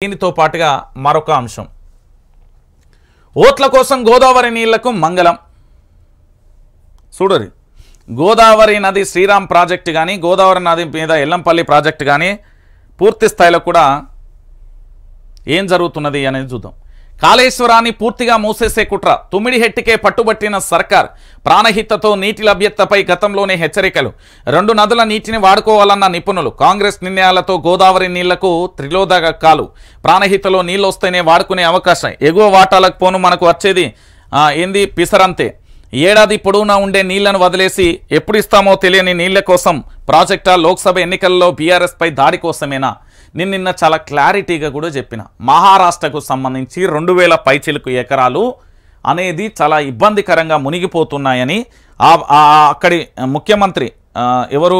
దీనితో పాటుగా మరొక అంశం ఓట్ల కోసం గోదావరి నీళ్లకు మంగళం చూడరి గోదావరి నది శ్రీరామ్ ప్రాజెక్ట్ గాని గోదావరి నది మీద ఎల్లంపల్లి ప్రాజెక్ట్ గాని పూర్తి స్థాయిలో కూడా ఏం జరుగుతున్నది అనేది చూద్దాం కాళేశ్వరాన్ని పూర్తిగా మూసేసే కుట్ర తుమ్మిడిహెట్టికే పట్టుబట్టిన సర్కార్ ప్రాణహితతో నీటి లభ్యతపై గతంలోనే హెచ్చరికలు రెండు నదుల నీటిని వాడుకోవాలన్న నిపుణులు కాంగ్రెస్ నిర్ణయాలతో గోదావరి నీళ్లకు త్రిలోదకాలు ప్రాణహితలో నీళ్లు వస్తేనే వాడుకునే అవకాశం ఎగువ వాటాలకు పోను మనకు వచ్చేది ఏంది పిసరంతే ఏడాది పొడవునా ఉండే నీళ్లను వదిలేసి ఎప్పుడు ఇస్తామో తెలియని నీళ్ల కోసం ప్రాజెక్టా లోక్సభ ఎన్నికల్లో బీఆర్ఎస్ పై దాడి కోసమేనా నిన్న చాలా క్లారిటీగా కూడా చెప్పిన మహారాష్ట్రకు సంబంధించి 2000 పైచిలుకు ఎకరాలు అనేది చాలా ఇబ్బందికరంగా మునిగిపోతున్నాయని అక్కడి ముఖ్యమంత్రి ఎవరు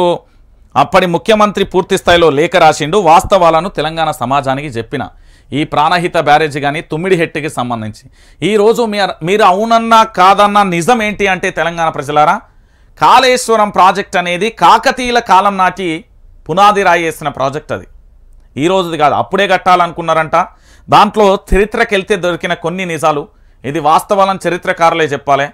అప్పటి ముఖ్యమంత్రి పూర్తి స్థాయిలో లేఖ రాసిండు వాస్తవాలను తెలంగాణ సమాజానికి చెప్పిన ఈ ప్రాణహిత బ్యారేజ్ కానీ తుమ్మిడిహెట్టికి సంబంధించి ఈరోజు మీరు అవునన్నా కాదన్నా నిజం ఏంటి అంటే తెలంగాణ ప్రజలారా కాళేశ్వరం ప్రాజెక్ట్ అనేది కాకతీయుల కాలం నాటి పునాది రాయి వేసిన ప్రాజెక్ట్ అది ఈ రోజుది కాదు అప్పుడే కట్టాలనుకున్నారంట దాంట్లో చరిత్రకి వెళ్తే దొరికిన కొన్ని నిజాలు ఇది వాస్తవాలను చరిత్రకారులే చెప్పాలి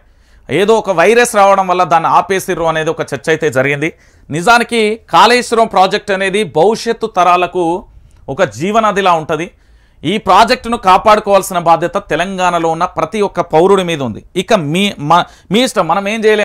ఏదో ఒక వైరస్ రావడం వల్ల దాన్ని ఆపేసిర్రు అనేది ఒక చర్చ అయితే జరిగింది నిజానికి కాళేశ్వరం ప్రాజెక్ట్ అనేది భవిష్యత్తు తరాలకు ఒక జీవనదిలా ఉంటుంది ఈ ప్రాజెక్టును కాపాడుకోవాల్సిన బాధ్యత తెలంగాణలో ఉన్న ప్రతి ఒక్క పౌరుడి మీద ఉంది ఇక మీ ఇష్టం మనం ఏం చేయలేం